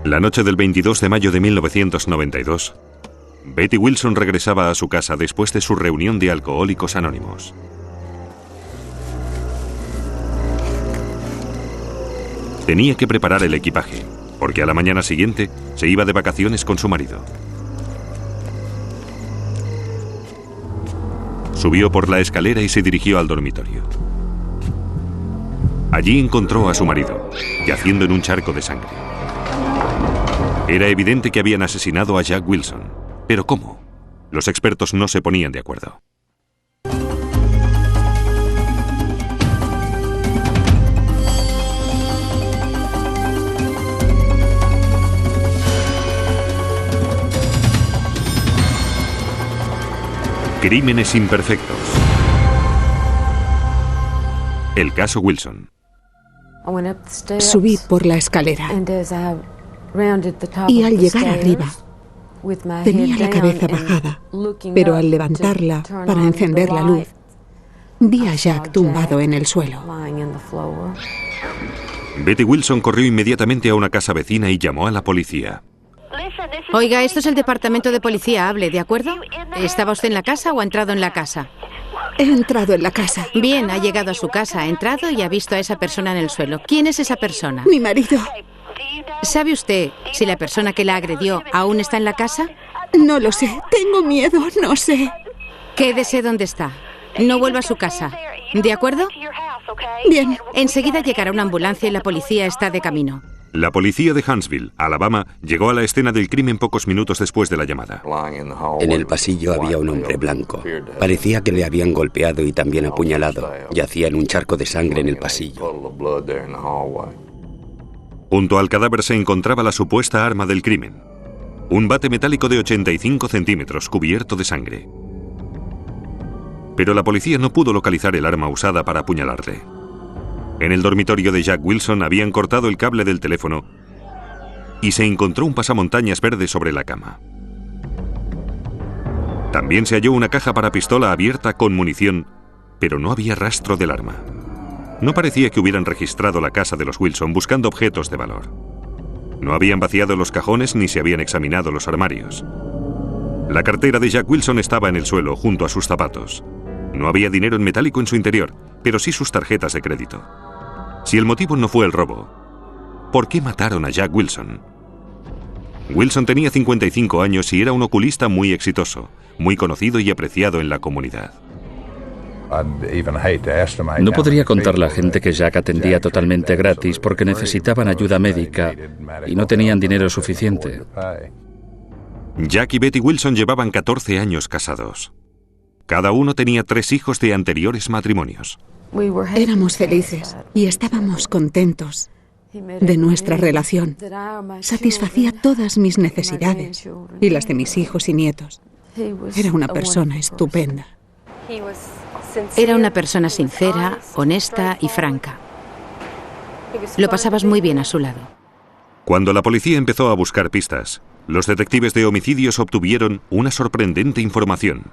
La noche del 22 de mayo de 1992, Betty Wilson regresaba a su casa después de su reunión de Alcohólicos Anónimos. Tenía que preparar el equipaje, porque a la mañana siguiente se iba de vacaciones con su marido. Subió por la escalera y se dirigió al dormitorio. Allí encontró a su marido, yaciendo en un charco de sangre. Era evidente que habían asesinado a Jack Wilson. ¿Pero cómo? Los expertos no se ponían de acuerdo. Crímenes imperfectos. El caso Wilson. Subí por la escalera y al llegar arriba tenía la cabeza bajada, pero al levantarla para encender la luz, vi a Jack tumbado en el suelo. Betty Wilson corrió inmediatamente a una casa vecina y llamó a la policía. Oiga, esto es el departamento de policía, hable, ¿de acuerdo? ¿Estaba usted en la casa o ha entrado en la casa? He entrado en la casa. Bien, ha llegado a su casa, ha entrado y ha visto a esa persona en el suelo. ¿Quién es esa persona? Mi marido. ¿Sabe usted si la persona que la agredió aún está en la casa? No lo sé, tengo miedo, no sé. Quédese donde está. No vuelva a su casa. ¿De acuerdo? Bien. Enseguida llegará una ambulancia y la policía está de camino. La policía de Huntsville, Alabama, llegó a la escena del crimen pocos minutos después de la llamada. En el pasillo había un hombre blanco. Parecía que le habían golpeado y también apuñalado. Yacía en un charco de sangre en el pasillo. Junto al cadáver se encontraba la supuesta arma del crimen. Un bate metálico de 85 centímetros cubierto de sangre. Pero la policía no pudo localizar el arma usada para apuñalarle. En el dormitorio de Jack Wilson habían cortado el cable del teléfono y se encontró un pasamontañas verde sobre la cama. También se halló una caja para pistola abierta con munición, pero no había rastro del arma. No parecía que hubieran registrado la casa de los Wilson buscando objetos de valor. No habían vaciado los cajones ni se habían examinado los armarios. La cartera de Jack Wilson estaba en el suelo junto a sus zapatos. No había dinero en metálico en su interior, pero sí sus tarjetas de crédito. Si el motivo no fue el robo, ¿por qué mataron a Jack Wilson? Wilson tenía 55 años y era un oculista muy exitoso, muy conocido y apreciado en la comunidad. No podría contarle a la gente que Jack atendía totalmente gratis porque necesitaban ayuda médica y no tenían dinero suficiente. Jack y Betty Wilson llevaban 14 años casados. Cada uno tenía 3 hijos de anteriores matrimonios. Éramos felices y estábamos contentos de nuestra relación. Satisfacía todas mis necesidades y las de mis hijos y nietos. Era una persona estupenda. Era una persona sincera, honesta y franca. Lo pasabas muy bien a su lado. Cuando la policía empezó a buscar pistas, los detectives de homicidios obtuvieron una sorprendente información.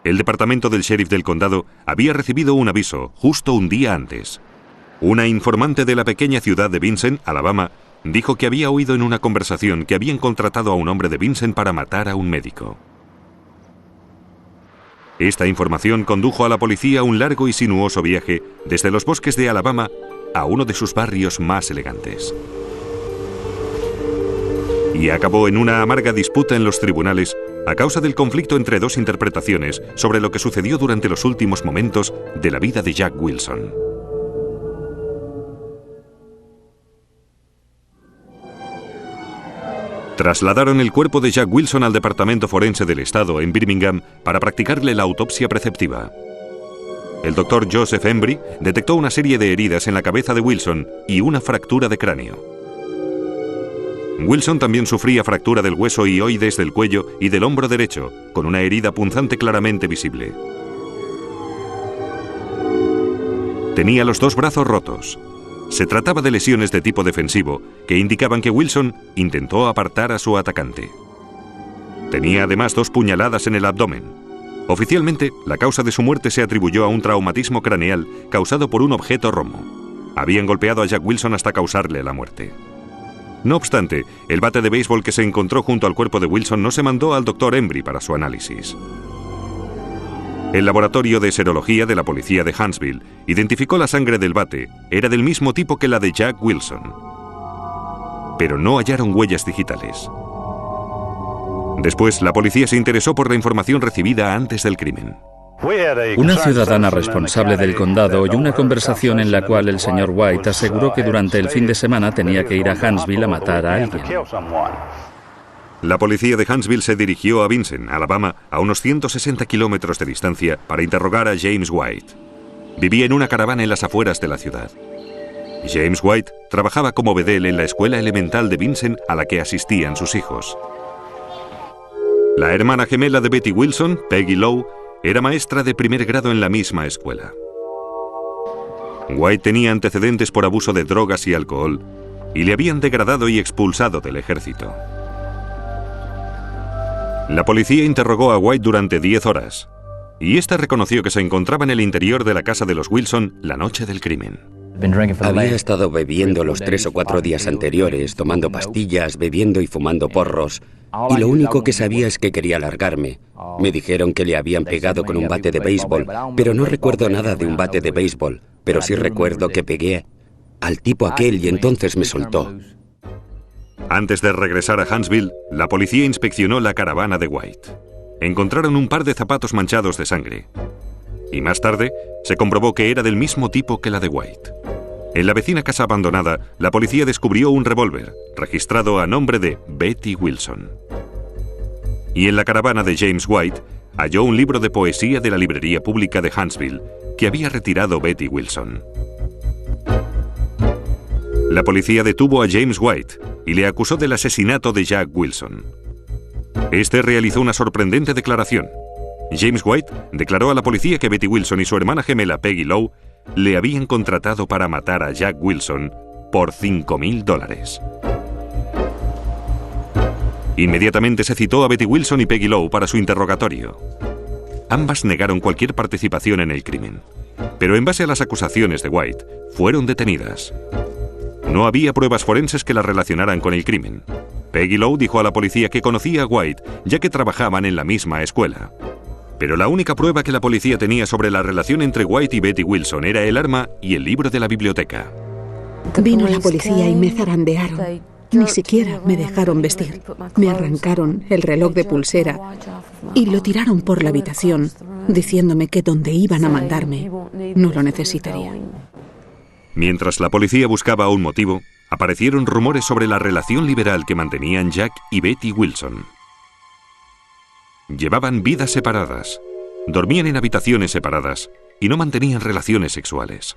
El departamento del sheriff del condado había recibido un aviso justo un día antes. Una informante de la pequeña ciudad de Vincent, Alabama, dijo que había oído en una conversación que habían contratado a un hombre de Vincent para matar a un médico. Esta información condujo a la policía a un largo y sinuoso viaje desde los bosques de Alabama a uno de sus barrios más elegantes. Y acabó en una amarga disputa en los tribunales a causa del conflicto entre 2 interpretaciones sobre lo que sucedió durante los últimos momentos de la vida de Jack Wilson. Trasladaron el cuerpo de Jack Wilson al Departamento Forense del Estado en Birmingham para practicarle la autopsia preceptiva. El doctor Joseph Embry detectó una serie de heridas en la cabeza de Wilson y una fractura de cráneo. Wilson también sufría fractura del hueso hioides del cuello y del hombro derecho, con una herida punzante claramente visible. Tenía los 2 brazos rotos. Se trataba de lesiones de tipo defensivo que indicaban que Wilson intentó apartar a su atacante. Tenía además 2 puñaladas en el abdomen. Oficialmente, la causa de su muerte se atribuyó a un traumatismo craneal causado por un objeto romo. Habían golpeado a Jack Wilson hasta causarle la muerte. No obstante, el bate de béisbol que se encontró junto al cuerpo de Wilson no se mandó al Dr. Embry para su análisis. El laboratorio de serología de la policía de Huntsville identificó la sangre del bate. Era del mismo tipo que la de Jack Wilson. Pero no hallaron huellas digitales. Después, la policía se interesó por la información recibida antes del crimen. Una ciudadana responsable del condado oyó una conversación en la cual el señor White aseguró que durante el fin de semana tenía que ir a Huntsville a matar a alguien. La policía de Huntsville se dirigió a Vincent, Alabama, a unos 160 kilómetros de distancia, para interrogar a James White. Vivía en una caravana en las afueras de la ciudad. James White trabajaba como bedel en la escuela elemental de Vincent a la que asistían sus hijos. La hermana gemela de Betty Wilson, Peggy Lowe, era maestra de primer grado en la misma escuela. White tenía antecedentes por abuso de drogas y alcohol, y le habían degradado y expulsado del ejército. La policía interrogó a White durante 10 horas, y éste reconoció que se encontraba en el interior de la casa de los Wilson la noche del crimen. Había estado bebiendo los 3 o 4 días anteriores, tomando pastillas, bebiendo y fumando porros, y lo único que sabía es que quería largarme. Me dijeron que le habían pegado con un bate de béisbol, pero no recuerdo nada de un bate de béisbol, pero sí recuerdo que pegué al tipo aquel y entonces me soltó. Antes de regresar a Huntsville, la policía inspeccionó la caravana de White. Encontraron un par de zapatos manchados de sangre. Y más tarde, se comprobó que era del mismo tipo que la de White. En la vecina casa abandonada, la policía descubrió un revólver, registrado a nombre de Betty Wilson. Y en la caravana de James White, halló un libro de poesía de la librería pública de Huntsville, que había retirado Betty Wilson. La policía detuvo a James White y le acusó del asesinato de Jack Wilson. Este realizó una sorprendente declaración. James White declaró a la policía que Betty Wilson y su hermana gemela Peggy Lowe le habían contratado para matar a Jack Wilson por $5,000. Inmediatamente se citó a Betty Wilson y Peggy Lowe para su interrogatorio. Ambas negaron cualquier participación en el crimen, pero en base a las acusaciones de White, fueron detenidas. No había pruebas forenses que las relacionaran con el crimen. Peggy Lowe dijo a la policía que conocía a White, ya que trabajaban en la misma escuela. Pero la única prueba que la policía tenía sobre la relación entre White y Betty Wilson era el arma y el libro de la biblioteca. Vino la policía y me zarandearon. Ni siquiera me dejaron vestir. Me arrancaron el reloj de pulsera y lo tiraron por la habitación, diciéndome que donde iban a mandarme no lo necesitaría. Mientras la policía buscaba un motivo, aparecieron rumores sobre la relación liberal que mantenían Jack y Betty Wilson. Llevaban vidas separadas, dormían en habitaciones separadas y no mantenían relaciones sexuales.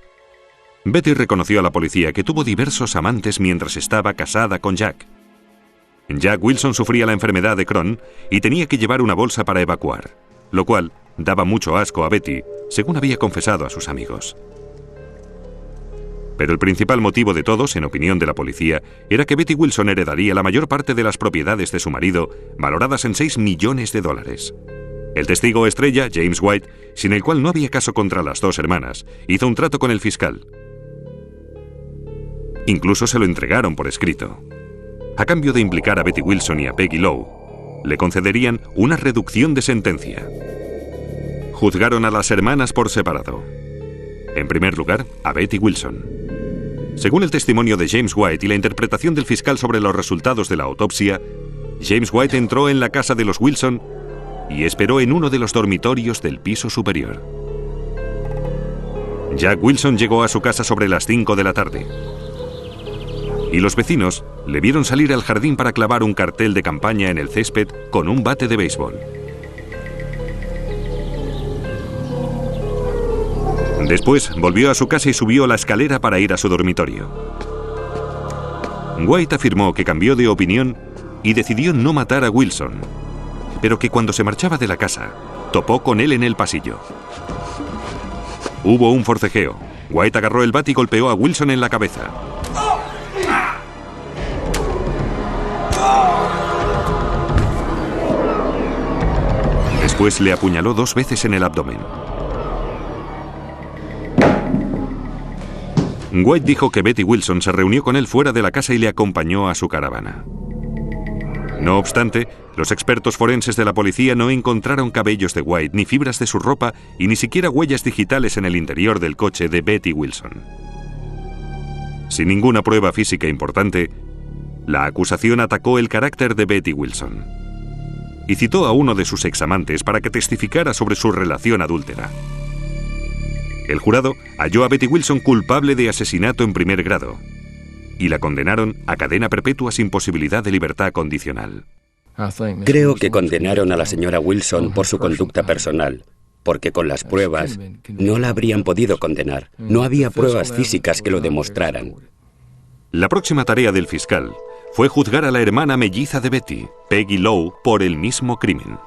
Betty reconoció a la policía que tuvo diversos amantes mientras estaba casada con Jack. Jack Wilson sufría la enfermedad de Crohn y tenía que llevar una bolsa para evacuar, lo cual daba mucho asco a Betty, según había confesado a sus amigos. Pero el principal motivo de todos, en opinión de la policía, era que Betty Wilson heredaría la mayor parte de las propiedades de su marido, valoradas en $6 millones. El testigo estrella, James White, sin el cual no había caso contra las dos hermanas, hizo un trato con el fiscal. Incluso se lo entregaron por escrito. A cambio de implicar a Betty Wilson y a Peggy Lowe, le concederían una reducción de sentencia. Juzgaron a las hermanas por separado. En primer lugar, a Betty Wilson. Según el testimonio de James White y la interpretación del fiscal sobre los resultados de la autopsia, James White entró en la casa de los Wilson y esperó en uno de los dormitorios del piso superior. Jack Wilson llegó a su casa sobre las 5 de la tarde. Y los vecinos le vieron salir al jardín para clavar un cartel de campaña en el césped con un bate de béisbol. Después volvió a su casa y subió la escalera para ir a su dormitorio. White afirmó que cambió de opinión y decidió no matar a Wilson, pero que cuando se marchaba de la casa, topó con él en el pasillo. Hubo un forcejeo. White agarró el bate y golpeó a Wilson en la cabeza. Después le apuñaló 2 veces en el abdomen. White dijo que Betty Wilson se reunió con él fuera de la casa y le acompañó a su caravana. No obstante, los expertos forenses de la policía no encontraron cabellos de White, ni fibras de su ropa y ni siquiera huellas digitales en el interior del coche de Betty Wilson. Sin ninguna prueba física importante, la acusación atacó el carácter de Betty Wilson y citó a uno de sus examantes para que testificara sobre su relación adúltera. El jurado halló a Betty Wilson culpable de asesinato en primer grado y la condenaron a cadena perpetua sin posibilidad de libertad condicional. Creo que condenaron a la señora Wilson por su conducta personal, porque con las pruebas no la habrían podido condenar. No había pruebas físicas que lo demostraran. La próxima tarea del fiscal fue juzgar a la hermana melliza de Betty, Peggy Lowe, por el mismo crimen.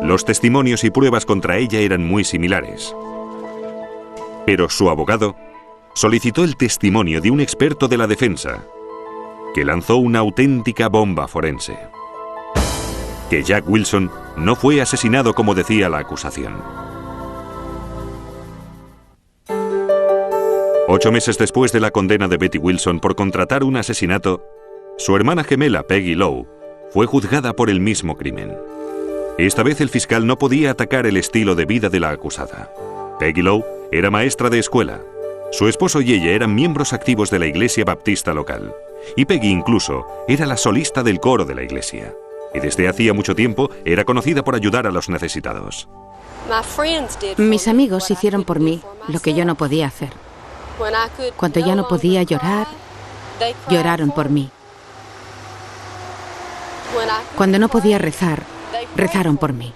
Los testimonios y pruebas contra ella eran muy similares. Pero su abogado solicitó el testimonio de un experto de la defensa, que lanzó una auténtica bomba forense: que Jack Wilson no fue asesinado como decía la acusación. 8 meses después de la condena de Betty Wilson por contratar un asesinato, su hermana gemela Peggy Lowe fue juzgada por el mismo crimen. Esta vez el fiscal no podía atacar el estilo de vida de la acusada. Peggy Lowe era maestra de escuela. Su esposo y ella eran miembros activos de la iglesia baptista local. Y Peggy incluso era la solista del coro de la iglesia. Y desde hacía mucho tiempo era conocida por ayudar a los necesitados. Mis amigos hicieron por mí lo que yo no podía hacer. Cuando ya no podía llorar, lloraron por mí. Cuando no podía rezar, rezaron por mí.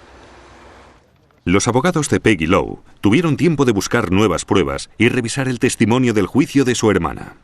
Los abogados de Peggy Lowe tuvieron tiempo de buscar nuevas pruebas y revisar el testimonio del juicio de su hermana.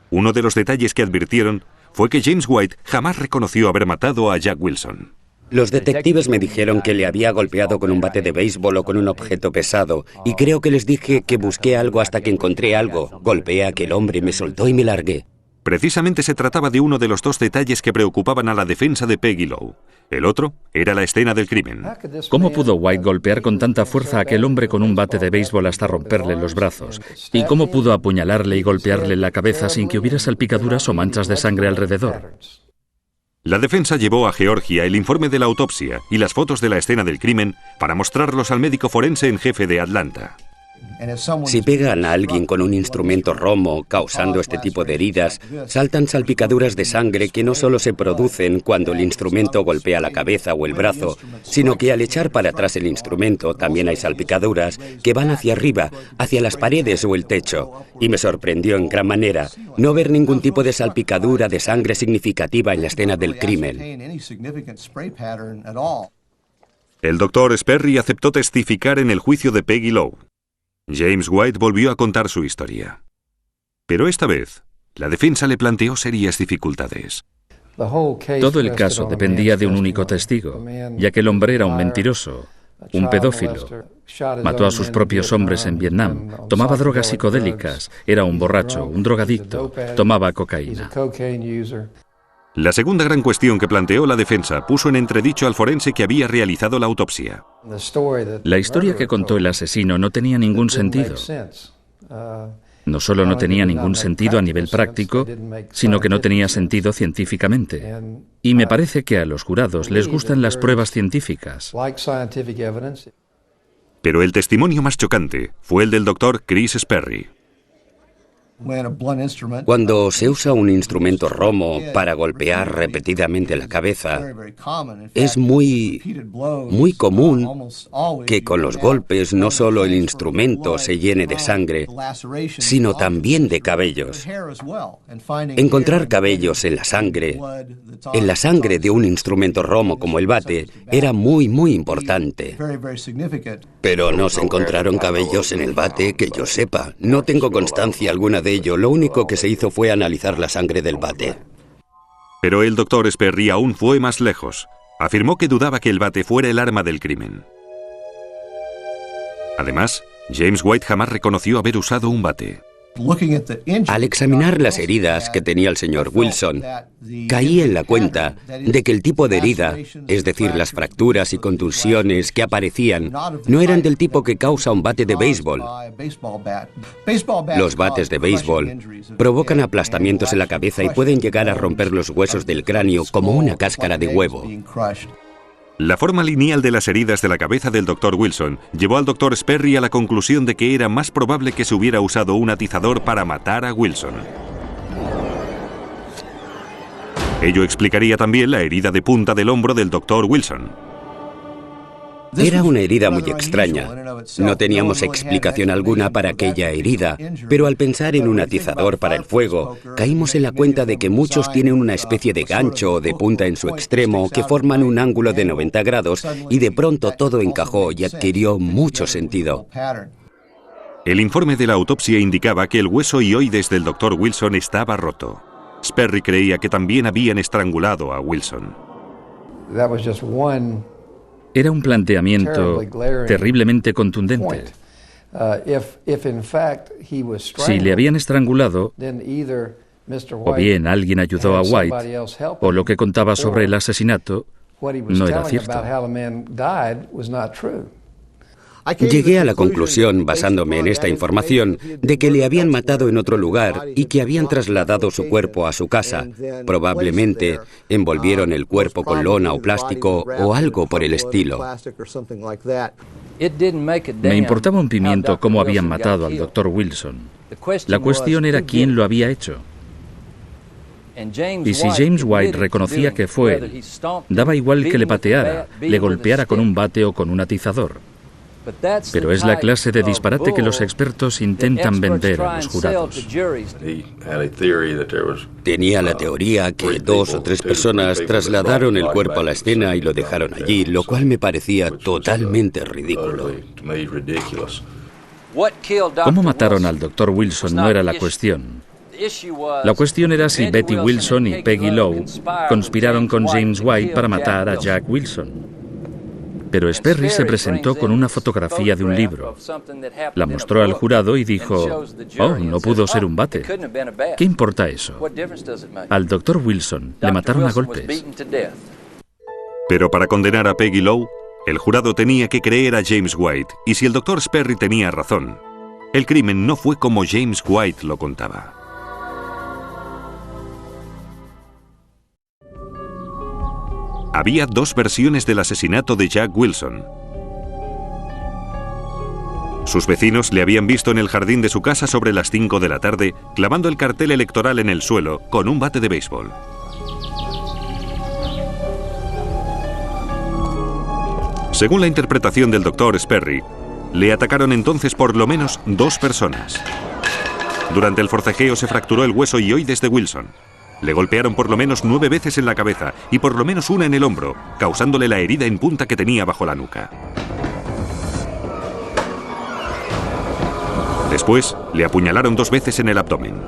Uno de los detalles que advirtieron fue que James White jamás reconoció haber matado a Jack Wilson. Los detectives me dijeron que le había golpeado con un bate de béisbol o con un objeto pesado, y creo que les dije que busqué algo hasta que encontré algo. Golpeé a aquel hombre, me soltó y me largué. Precisamente se trataba de uno de los 2 detalles que preocupaban a la defensa de Peggy Lowe. El otro era la escena del crimen. ¿Cómo pudo White golpear con tanta fuerza a aquel hombre con un bate de béisbol hasta romperle los brazos? ¿Y cómo pudo apuñalarle y golpearle en la cabeza sin que hubiera salpicaduras o manchas de sangre alrededor? La defensa llevó a Georgia el informe de la autopsia y las fotos de la escena del crimen para mostrarlos al médico forense en jefe de Atlanta. Si pegan a alguien con un instrumento romo causando este tipo de heridas, saltan salpicaduras de sangre que no solo se producen cuando el instrumento golpea la cabeza o el brazo, sino que al echar para atrás el instrumento también hay salpicaduras que van hacia arriba, hacia las paredes o el techo. Y me sorprendió en gran manera no ver ningún tipo de salpicadura de sangre significativa en la escena del crimen. El doctor Sperry aceptó testificar en el juicio de Peggy Lowe. James White volvió a contar su historia. Pero esta vez, la defensa le planteó serias dificultades. Todo el caso dependía de un único testigo, ya que el hombre era un mentiroso, un pedófilo. Mató a sus propios hombres en Vietnam, tomaba drogas psicodélicas, era un borracho, un drogadicto, tomaba cocaína. La segunda gran cuestión que planteó la defensa puso en entredicho al forense que había realizado la autopsia. La historia que contó el asesino no tenía ningún sentido. No solo no tenía ningún sentido a nivel práctico, sino que no tenía sentido científicamente. Y me parece que a los jurados les gustan las pruebas científicas. Pero el testimonio más chocante fue el del doctor Chris Sperry. Cuando se usa un instrumento romo para golpear repetidamente la cabeza, es muy común que con los golpes no solo el instrumento se llene de sangre, sino también de cabellos. Encontrar cabellos en la sangre de un instrumento romo como el bate, era muy importante. Pero no se encontraron cabellos en el bate que yo sepa. No tengo constancia alguna de ello. Lo único que se hizo fue analizar la sangre del bate. Pero el doctor Sperry aún fue más lejos. Afirmó que dudaba que el bate fuera el arma del crimen. Además, James White jamás reconoció haber usado un bate. Al examinar las heridas que tenía el señor Wilson, caí en la cuenta de que el tipo de herida, es decir, las fracturas y contusiones que aparecían, no eran del tipo que causa un bate de béisbol. Los bates de béisbol provocan aplastamientos en la cabeza y pueden llegar a romper los huesos del cráneo como una cáscara de huevo. La forma lineal de las heridas de la cabeza del Dr. Wilson llevó al Dr. Sperry a la conclusión de que era más probable que se hubiera usado un atizador para matar a Wilson. Ello explicaría también la herida de punta del hombro del Dr. Wilson. Era una herida muy extraña. No teníamos explicación alguna para aquella herida, pero al pensar en un atizador para el fuego, caímos en la cuenta de que muchos tienen una especie de gancho o de punta en su extremo que forman un ángulo de 90 grados y de pronto todo encajó y adquirió mucho sentido. El informe de la autopsia indicaba que el hueso hioides del Dr. Wilson estaba roto. Sperry creía que también habían estrangulado a Wilson. Era un planteamiento terriblemente contundente. Si le habían estrangulado, o bien alguien ayudó a White, o lo que contaba sobre el asesinato no era cierto. Llegué a la conclusión, basándome en esta información, de que le habían matado en otro lugar y que habían trasladado su cuerpo a su casa. Probablemente envolvieron el cuerpo con lona o plástico o algo por el estilo. Me importaba un pimiento cómo habían matado al Dr. Wilson. La cuestión era quién lo había hecho. Y si James White reconocía que fue él, daba igual que le pateara, le golpeara con un bate o con un atizador. Pero es la clase de disparate que los expertos intentan vender a los jurados. Tenía la teoría que 2 o 3 personas trasladaron el cuerpo a la escena y lo dejaron allí, lo cual me parecía totalmente ridículo. ¿Cómo mataron al Dr. Wilson no era la cuestión? La cuestión era si Betty Wilson y Peggy Lowe conspiraron con James White para matar a Jack Wilson. Pero Sperry se presentó con una fotografía de un libro. La mostró al jurado y dijo, «Oh, no pudo ser un bate». ¿Qué importa eso? Al Dr. Wilson le mataron a golpes. Pero para condenar a Peggy Lowe, el jurado tenía que creer a James White, y si el Dr. Sperry tenía razón, el crimen no fue como James White lo contaba. Había 2 versiones del asesinato de Jack Wilson. Sus vecinos le habían visto en el jardín de su casa sobre las 5 de la tarde, clavando el cartel electoral en el suelo con un bate de béisbol. Según la interpretación del Dr. Sperry, le atacaron entonces por lo menos 2 personas. Durante el forcejeo se fracturó el hueso hioides de Wilson. Le golpearon por lo menos 9 veces en la cabeza y por lo menos una en el hombro, causándole la herida en punta que tenía bajo la nuca. Después, le apuñalaron 2 veces en el abdomen.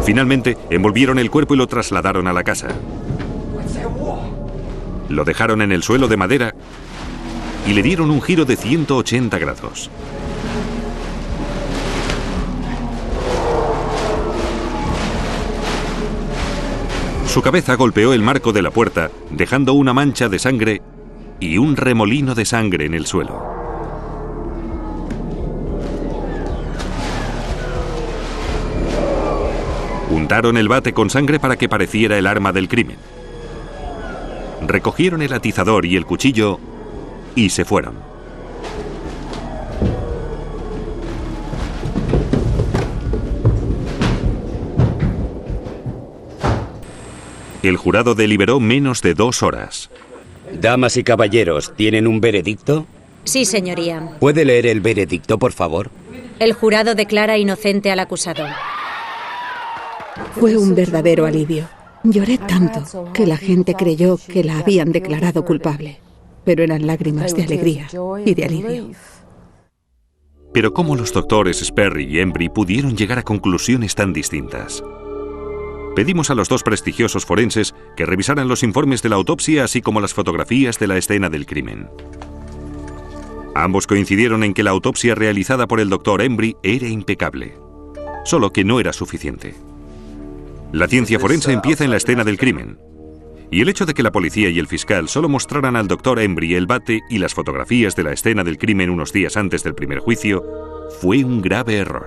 Finalmente, envolvieron el cuerpo y lo trasladaron a la casa. Lo dejaron en el suelo de madera y le dieron un giro de 180 grados. Su cabeza golpeó el marco de la puerta, dejando una mancha de sangre y un remolino de sangre en el suelo. Untaron el bate con sangre para que pareciera el arma del crimen. Recogieron el atizador y el cuchillo y se fueron. El jurado deliberó menos de 2 horas. Damas y caballeros, ¿tienen un veredicto? Sí, señoría. ¿Puede leer el veredicto, por favor? El jurado declara inocente al acusado. Fue un verdadero alivio. Lloré tanto que la gente creyó que la habían declarado culpable. Pero eran lágrimas de alegría y de alivio. Pero ¿cómo los doctores Sperry y Embry pudieron llegar a conclusiones tan distintas? Pedimos a los 2 prestigiosos forenses que revisaran los informes de la autopsia así como las fotografías de la escena del crimen. Ambos coincidieron en que la autopsia realizada por el Dr. Embry era impecable. solo que no era suficiente. La ciencia forense empieza en la escena del crimen. Y el hecho de que la policía y el fiscal solo mostraran al Dr. Embry el bate y las fotografías de la escena del crimen unos días antes del primer juicio fue un grave error.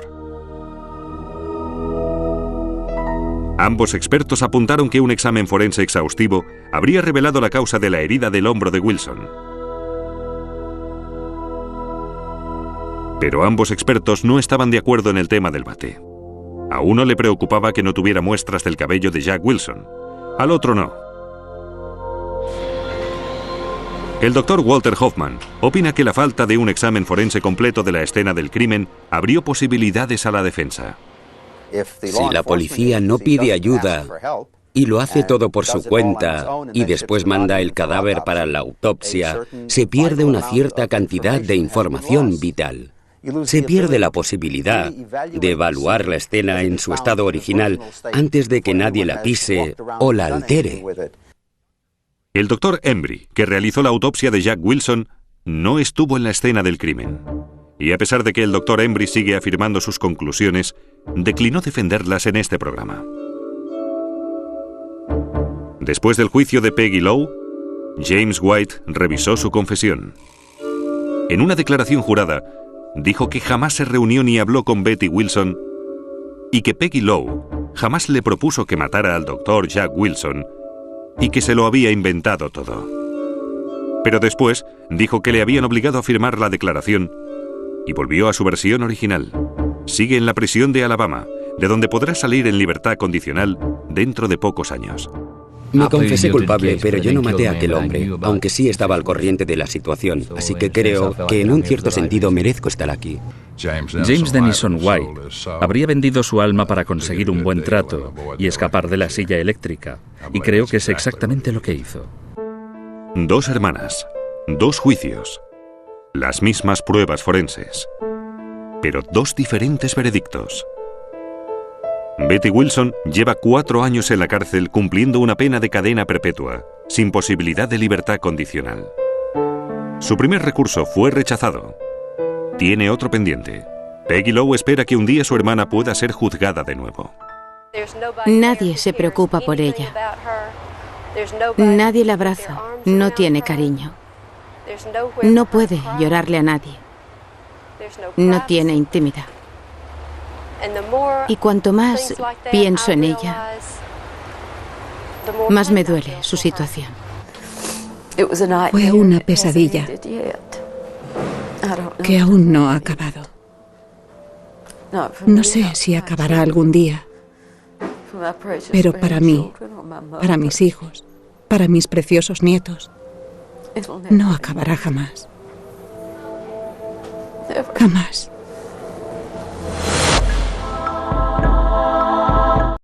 Ambos expertos apuntaron que un examen forense exhaustivo habría revelado la causa de la herida del hombro de Wilson. Pero ambos expertos no estaban de acuerdo en el tema del bate. A uno le preocupaba que no tuviera muestras del cabello de Jack Wilson, al otro no. El doctor Walter Hoffman opina que la falta de un examen forense completo de la escena del crimen abrió posibilidades a la defensa. Si la policía no pide ayuda y lo hace todo por su cuenta y después manda el cadáver para la autopsia, se pierde una cierta cantidad de información vital. Se pierde la posibilidad de evaluar la escena en su estado original antes de que nadie la pise o la altere. El doctor Embry, que realizó la autopsia de Jack Wilson, no estuvo en la escena del crimen. Y a pesar de que el doctor Embry sigue afirmando sus conclusiones, declinó defenderlas en este programa. Después del juicio de Peggy Lowe, James White revisó su confesión. En una declaración jurada, dijo que jamás se reunió ni habló con Betty Wilson y que Peggy Lowe jamás le propuso que matara al doctor Jack Wilson y que se lo había inventado todo. Pero después dijo que le habían obligado a firmar la declaración y volvió a su versión original. Sigue en la prisión de Alabama, de donde podrá salir en libertad condicional dentro de pocos años. Me confesé culpable, pero yo no maté a aquel hombre, aunque sí estaba al corriente de la situación, así que creo que en un cierto sentido merezco estar aquí. James Denison White habría vendido su alma para conseguir un buen trato y escapar de la silla eléctrica, y creo que es exactamente lo que hizo. 2 hermanas, 2 juicios, las mismas pruebas forenses, pero 2 diferentes veredictos. Betty Wilson lleva 4 años en la cárcel cumpliendo una pena de cadena perpetua, sin posibilidad de libertad condicional. Su primer recurso fue rechazado. Tiene otro pendiente. Peggy Lowe espera que un día su hermana pueda ser juzgada de nuevo. Nadie se preocupa por ella. Nadie la abraza. No tiene cariño. No puede llorarle a nadie. No tiene intimidad. Y cuanto más pienso en ella, más me duele su situación. Fue una pesadilla que aún no ha acabado. No sé si acabará algún día, pero para mí, para mis hijos, para mis preciosos nietos, no acabará jamás. Jamás.